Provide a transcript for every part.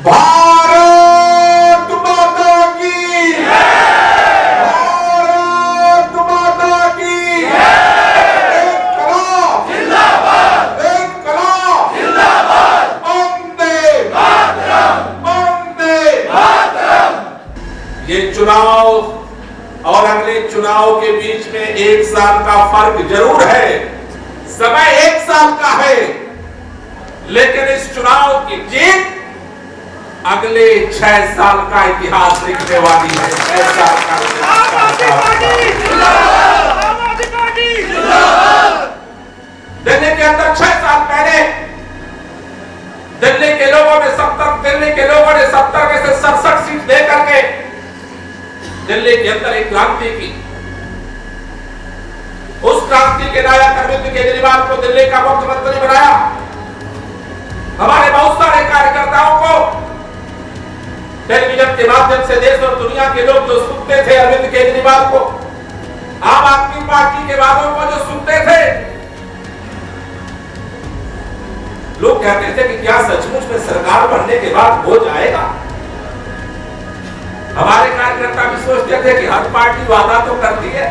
भारत माता की भारत माता की इनकलाब जिंदाबाद इनकलाब जिंदाबाद वंदे मातरम वंदे मातरम। ये चुनाव और अगले चुनाव के बीच में 1 साल का फर्क जरूर है, समय 1 साल का है, लेकिन इस चुनाव की जीत अगले 6 साल का इतिहास लिखने वाली है। 6 साल का दिल्ली के अंदर 6 साल पहले दिल्ली के लोगों ने 70 में से 67 सीट दे करके दिल्ली के अंदर एक क्रांति की। उस क्रांति के नायक अरविंद केजरीवाल को दिल्ली का मुख्यमंत्री बनाया। हमारे बहुत सारे कार्यकर्ताओं को टेलीविजन के माध्यम से देश और दुनिया के लोग जो सुनते थे अरविंद केजरीवाल को, आम आदमी पार्टी के वादों को जो सुनते थे, लोग कहते थे कि क्या सचमुच में सरकार बनने के बाद हो जाएगा। हमारे कार्यकर्ता भी सोचते थे कि हर पार्टी वादा तो करती है,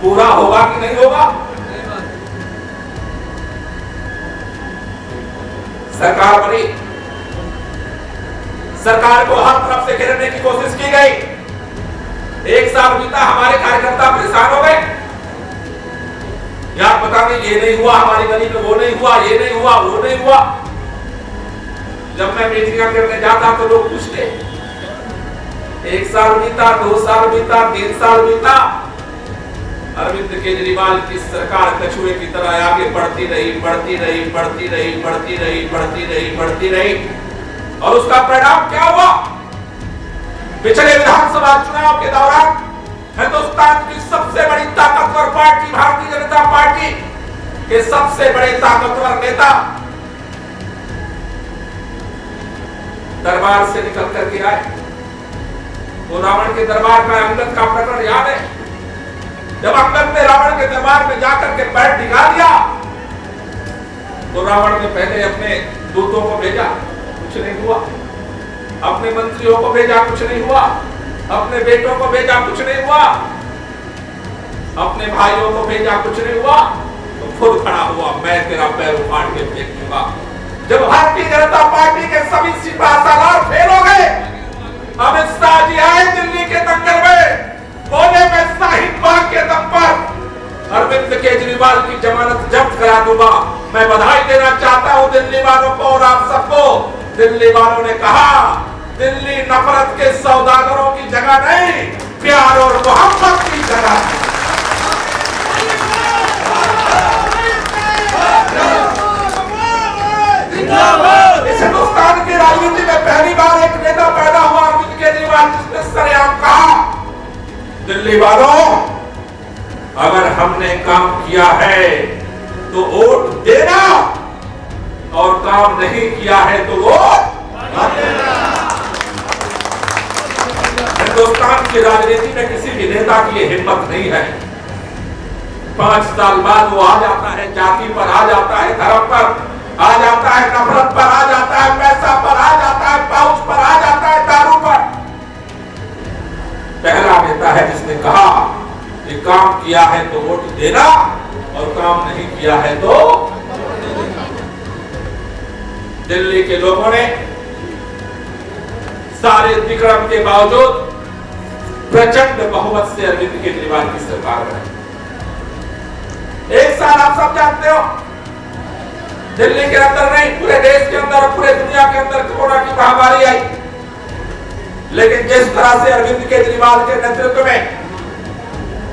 पूरा होगा कि नहीं होगा। सरकार बनी, सरकार को हर तरफ से घेरने की कोशिश की गई। 1 साल बीता, हमारे कार्यकर्ता परेशान हो गए। यार पता नहीं ये नहीं हुआ, हमारी गली में वो नहीं हुआ, ये नहीं हुआ, वो नहीं हुआ। जब मैं मीटिंग करने जाता तो लोग पूछते, 1 साल बीता, 2 साल बीता, 3 साल बीता, अरविंद केजरीवाल की सरकार कछुए की तरह आगे बढ़ती रही, बढ़ती रही, बढ़ती रही, बढ़ती रही, बढ़ती रही, बढ़ती रही। और उसका परिणाम क्या हुआ? पिछले विधानसभा चुनाव के दौरान हिंदुस्तान की सबसे बड़ी ताकतवर पार्टी भारतीय जनता पार्टी के सबसे बड़े ताकतवर नेता दरबार से निकल करके आए। वो रावण के दरबार का अंगद का प्रकरण याद है। जब अंगद ने रावण के दरबार में जाकर के पैर टिका दिया तो रावण ने पहले अपने दूतों को भेजा, कुछ नहीं हुआ। अपने मंत्रियों को भेजा, कुछ नहीं हुआ। अपने बेटों को भेजा, कुछ नहीं हुआ। अपने भाइयों को भेजा, कुछ नहीं हुआ। तो खुद खड़ा हुआ, मैं तेरा पैर उखाड़ के फेंक दूंगा। जब भारतीय जनता पार्टी के सभी सिपाहीसालार फेल हो गए, अमित शाह जी आए दिल्ली के दंगल में, बोले मैं शाहीन बाग के दम पर अरविंद केजरीवाल की जमानत जब्त करा दूंगा। मैं बधाई देना चाहता हूं दिल्ली वालों को और आप सबको। दिल्ली वालों ने कहा, दिल्ली नफरत के सौदागरों की जगह नहीं, प्यार और मोहब्बत की जगह है। इस हिंदुस्तान की राजनीति में पहली बार एक नेता पैदा हुआ अरविंद केजरीवाल, जिसने सरेआम कहा, दिल्ली वालों अगर हमने काम किया है तो वोट देना, और काम नहीं किया है तो वोट मत देना। हिंदुस्तान की राजनीति में किसी भी नेता की हिम्मत नहीं है। 5 साल बाद वो आ जाता है, जाति पर आ जाता है, धर्म पर आ जाता है, नफरत पर आ जाता है, पैसा पर आ जाता है, पाउच पर आ जाता है, दारू पर। पहला नेता है जिसने कहा कि काम किया है तो वोट देना, और काम नहीं किया है तो। दिल्ली के लोगों ने सारे विक्रम के बावजूद प्रचंड बहुमत से अरविंद केजरीवाल की सरकार बनाई। 1 साल आप सब जानते हो, दिल्ली के अंदर नहीं, पूरे देश के अंदर, पूरे दुनिया के अंदर कोरोना की महामारी आई। लेकिन जिस तरह से अरविंद केजरीवाल के नेतृत्व में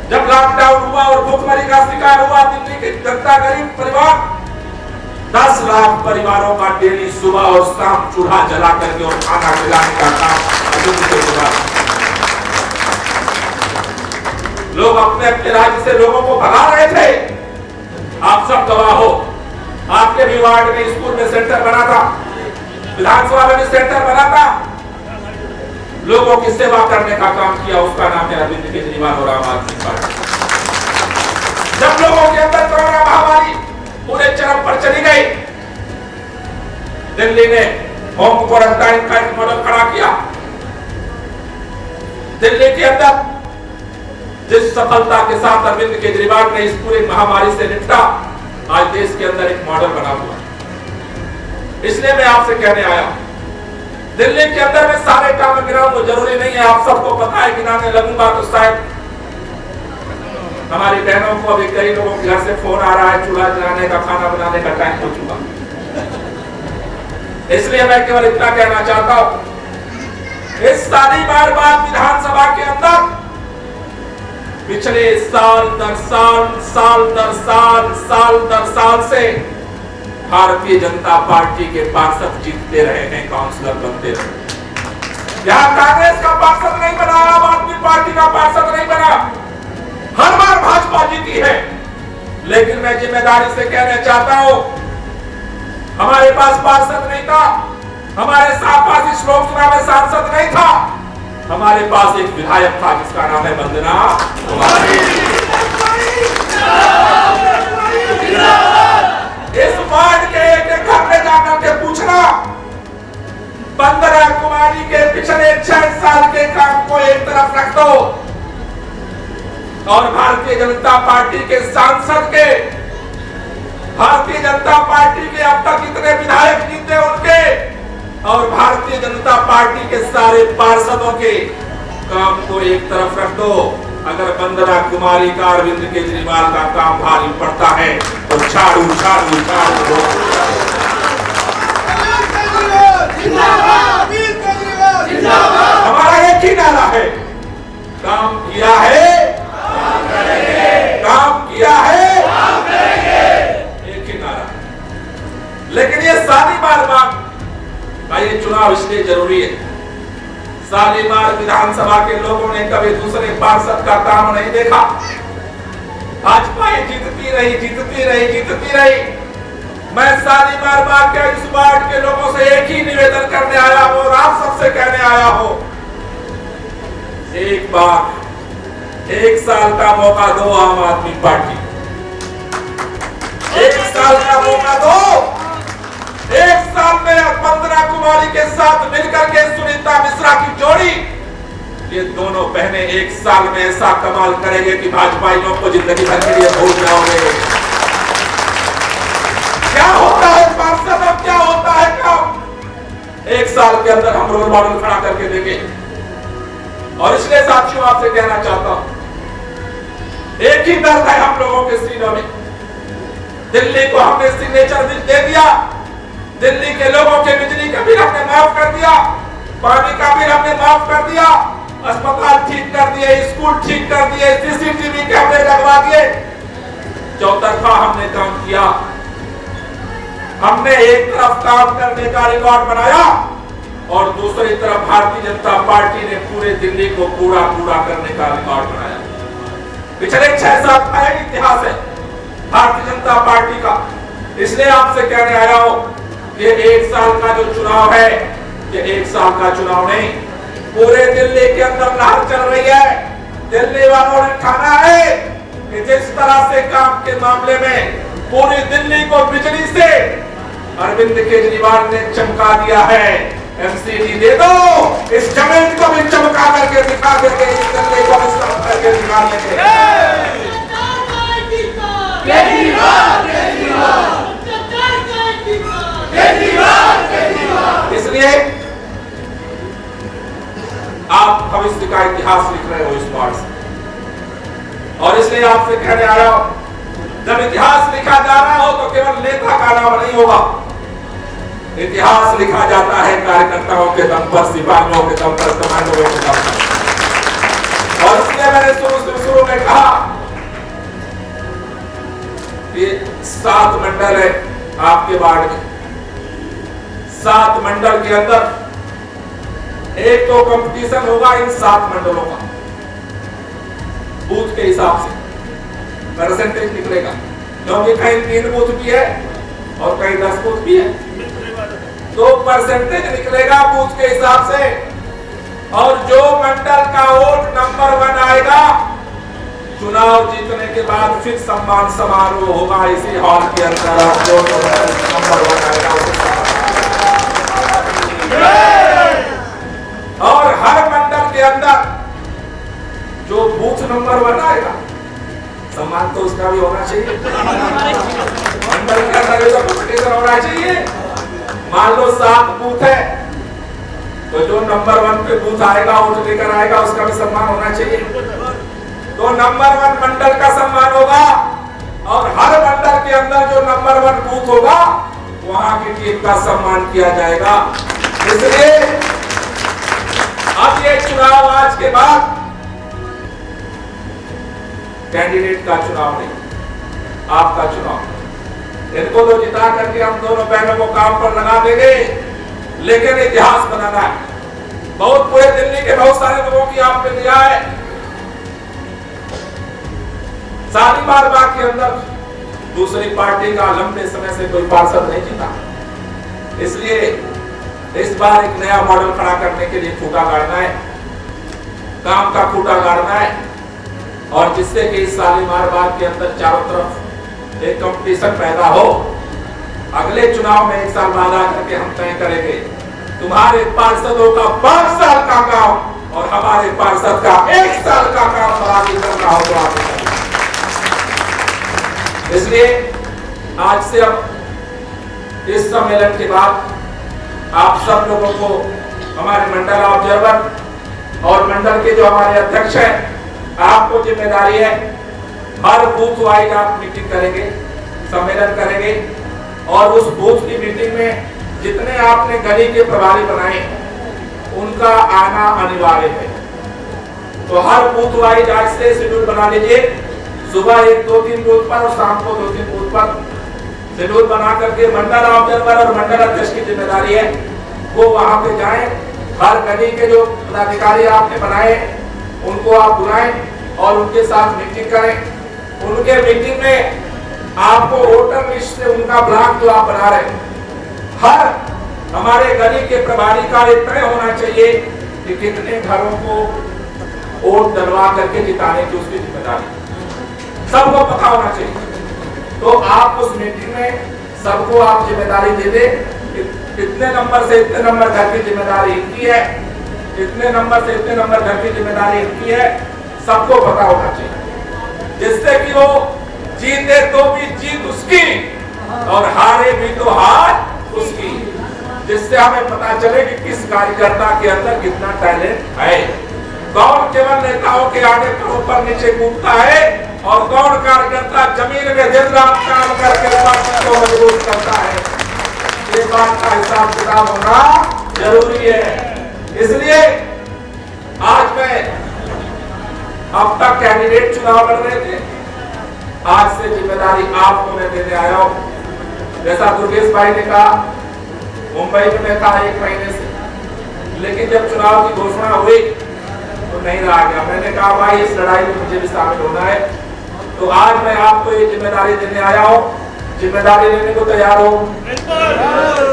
जब लॉकडाउन हुआ और भूखमरी का शिकार हुआ दिल्ली के जनता, गरीब परिवार, 10 लाख परिवारों का डेली सुबह और शाम चूल्हा जला करके और खाना खिलाने का काम अरविंद केजरीवाल। लोग अपने अपने राज्य से लोगों को भगा रहे थे। आप सब गवाह हो, आपके भी वार्ड में स्कूल में सेंटर बना था, विधानसभा में भी सेंटर बना था। लोगों की सेवा करने का काम किया, उसका नाम है अरविंद केजरीवाल और आम आदमी पार्टी। जब लोगों के अंदर कोरोना महामारी पूरे चरम पर चली गई, दिल्ली ने होम क्वारंटाइन का एक मॉडल खड़ा किया। दिल्ली के अंदर जिस सफलता के साथ अरविंद केजरीवाल ने इस पूरी महामारी से निपटा, आज देश के अंदर एक मॉडल बना हुआ। इसलिए मैं आपसे कहने आया, दिल्ली के अंदर में सारे काम गिनाऊं जरूरी नहीं है, आप सबको पता है, गिनाने लगूंगा तो शायद हमारी बहनों को अभी कई लोगों के घर से फोन आ रहा है, चूल्हा जलाने का, खाना बनाने का टाइम हो चुका। इसलिए मैं केवल इतना कहना चाहता हूं, इस सारी बार विधानसभा के अंदर पिछले साल दर साल से भारतीय जनता पार्टी के पार्षद जीतते रहे हैं, काउंसलर बनते रहे। यहां कांग्रेस का पार्षद नहीं बना, आम आदमी पार्टी का पार्षद नहीं बना, हर बार भाजपा जीती है। लेकिन मैं जिम्मेदारी से कहना चाहता हूं, हमारे पास पार्षद नहीं था, हमारे पास इस लोकसभा में सांसद नहीं था, हमारे पास एक विधायक था जिसका नाम है वंदना कुमारी। इस वार्ड के एक घर में जाकर के पूछना, वंदना कुमारी के पिछले 6 साल के काम को एक तरफ रख दो और भारतीय जनता पार्टी के सांसद के, भारतीय जनता पार्टी के अब तक इतने विधायक जीते उनके, और भारतीय जनता पार्टी के सारे पार्षदों के काम को एक तरफ रख दो। अगर वंदना कुमारी का अरविंद केजरीवाल का काम भारी पड़ता है तो झाड़ू झाड़ू झाड़ू। हमारा एक ही नारा है, काम किया है काम किया है, एक ही नारा। लेकिन ये सारी बार ये चुनाव इसलिए जरूरी है, सालीमार विधानसभा के लोगों ने कभी दूसरे पार्षद का काम नहीं देखा। भाजपा जीतती रही। मैं सालीमार बाग के इस वार्ड के लोगों से एक ही निवेदन करने आया हूं और आप सबसे कहने आया हूं, एक बार 1 साल का मौका दो आम आदमी पार्टी, 1 साल का मौका दो। 1 साल में वंदना कुमारी के साथ मिलकर के सुनीता मिश्रा की जोड़ी, ये दोनों बहनें 1 साल में ऐसा कमाल करेंगे कि भाजपाइयों को जिंदगी भर के लिए भूल जाओगे। क्या होता है पार्षद और क्या होता है काम, 1 साल के अंदर हम रोल मॉडल खड़ा करके देंगे। और इसलिए साथियों आपसे कहना चाहता हूं, एक ही दर्द है हम लोगों के सीनों में। दिल्ली को हमने सिग्नेचर दे दिया, दिल्ली के लोगों के बिजली का बिल हमने माफ कर दिया, पानी का बिल हमने माफ कर दिया, अस्पताल ठीक कर दिए, स्कूल ठीक कर दिए, सीसीटीवी कैमरे लगवा दिए। चौतरफा हमने काम किया। हमने एक तरफ काम करने का रिकॉर्ड बनाया और दूसरी तरफ भारतीय जनता पार्टी ने पूरे दिल्ली को पूरा करने का रिकॉर्ड बनाया। पिछले 6 साल का इतिहास है भारतीय जनता पार्टी का। इसलिए आपसे कहने आया हूं, ये 1 साल का जो चुनाव है, ये 1 साल का चुनाव नहीं, पूरे दिल्ली के अंदर लहर चल रही है। दिल्ली वालों ने ठाना है कि जिस तरह से काम के मामले में पूरी दिल्ली को बिजली से अरविंद केजरीवाल ने चमका दिया है, एमसीडी दे दो, इस जमीन को भी चमका करके दिखा देंगे, इस दिल्ली को भी चमका करके दिखा देंगे। इसलिए आप भविष्य का इतिहास लिख रहे हो इस बार से, और इसलिए आपसे कहने आया हूं, जब इतिहास लिखा जा रहा हो तो केवल नेता का नाम नहीं होगा, इतिहास लिखा जाता है कार्यकर्ताओं के दम पर, सिपाहियों के दम पर, कमांडों के दम पर। और इसलिए मैंने शुरू में कहा कि 7 मंडल है आपके वार्ड में, 7 मंडल के अंदर एक तो कंपटीशन होगा इन 7 मंडलों का, बूथ के हिसाब से परसेंटेज निकलेगा, क्योंकि कहीं 3 बूथ भी है और कहीं 10 बूथ भी है, तो परसेंटेज निकलेगा बूथ के हिसाब से। और जो मंडल का वोट नंबर 1 आएगा, चुनाव जीतने के बाद फिर सम्मान समारोह होगा इसी हॉल के अंदर। जो नंबर 1 आएगा चाहिए, मंडल के अंदर तो कंपटीशन होना चाहिए। मान लो 7 बूथ है, तो जो नंबर 1 पे बूथ आएगा, वोट लेकर आएगा, उसका भी सम्मान होना चाहिए। तो नंबर 1 मंडल का सम्मान होगा, और हर मंडल के अंदर जो नंबर 1 बूथ होगा, वहां की टीम का सम्मान किया जाएगा। इसलिए अब ये चुनाव आज के बाद कैंडिडेट का चुनाव नहीं, आपका चुनाव। इनको तो जिता करके हम दोनों बहनों को काम पर लगा देंगे, लेकिन इतिहास बनाना है। बहुत पूरे दिल्ली के बहुत सारे लोगों की आपने दिया है। शालीमार बाग के अंदर दूसरी पार्टी का लंबे समय से कोई पार्षद नहीं जीता, इसलिए इस बार एक नया मॉडल खड़ा करने के लिए खूंटा गाड़ना है, काम का खूंटा गाड़ना है, और जिससे कि इस शालीमार बाग के अंदर चारों तरफ एक कंपटीशन पैदा हो। अगले चुनाव में 1 साल बाद आकर के हम तय करेंगे तुम्हारे पार्षदों का 5 साल का काम और हमारे पार्षद का 1 साल का काम बराबरी करना हो तो आप। इसलिए आज से अब इस सम्मेलन के बाद आप सब लोगों को हमारे मंडल ऑब्जर्वर और मंडल के जो हमारे अध्यक्ष हैं, आपको जिम्मेदारी है, हर बूथ वाइज आप मीटिंग करेंगे, सम्मेलन करेंगे, और उस बूथ की मीटिंग में जितने आपने गली के प्रभारी बनाए उनका आना अनिवार्य है। तो हर बूथ वाइज आज से शेड्यूल बना लीजिए, सुबह 1, 2, 3 बूथ पर और शाम को 2, 3 बूथ पर शेड्यूल बना करके मंडल ऑब्जर्वर और मंडल अध्यक्ष की जिम्मेदारी है वो वहां पे जाएं। हर गली के जो पदाधिकारी आपने बनाए उनको आप बुलाएं और उनके साथ मीटिंग करें। उनके मीटिंग में आपको वोटर लिस्ट से उनका ब्लॉक जो आप बना रहे, हर हमारे गली के प्रभारी का ये तय होना चाहिए कि कितने घरों को वोट डलवा करके जिताने की उसकी जिम्मेदारी सबको पता होना चाहिए। तो आप उस मीटिंग में सबको आप जिम्मेदारी दे दे, इतने नंबर से इतने नंबर घर की जिम्मेदारी इनकी है, इतने नंबर से इतने नंबर घर की जिम्मेदारी इनकी है, सबको पता होना चाहिए, जिससे कि वो जीते तो भी जीत उसकी और हारे भी तो हार उसकी, जिससे हमें पता चले कि किस कार्यकर्ता के अंदर कितना टैलेंट है, कौन केवल नेताओं के आगे पर ऊपर नीचे कूदता है और कौन कार्यकर्ता जमीन में दिन रात काम करके पार्टी को मजबूत करता है। ये बात का हिसाब किताब होना जरूरी है। इसलिए आज मैं, अब तक कैंडिडेट चुनाव लड़ रहे थे, आज से जिम्मेदारी आपको मैं देने आया हूं। जैसा दुर्गेश भाई ने कहा, मुंबई में मैं था 1 महीने से, लेकिन जब चुनाव की घोषणा हुई तो नहीं रहा गया। मैंने कहा भाई इस लड़ाई में मुझे भी शामिल होना है, तो आज मैं आपको ये जिम्मेदारी देने आया हूँ। जिम्मेदारी लेने को तैयार हो?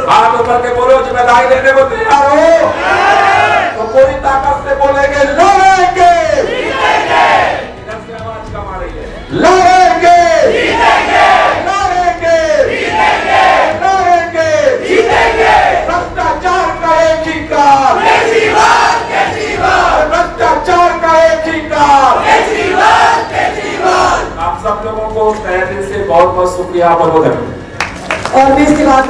हाथ ऊपर के बोलो, जिम्मेदारी लेने को तैयार हो? तो पूरी ताकत से बोलेंगे लड़ेंगे, इधर से आवाज कम आ रही है, लड़ेंगे, लड़ेंगे, लड़ेंगे, जीतेंगे। भ्रष्टाचार का एक ही काम, भ्रष्टाचार का एक ही काम। आप सब लोगों को तहे दिल से बहुत बहुत शुक्रिया और बहुत धन्यवाद। और मैं इसके बाद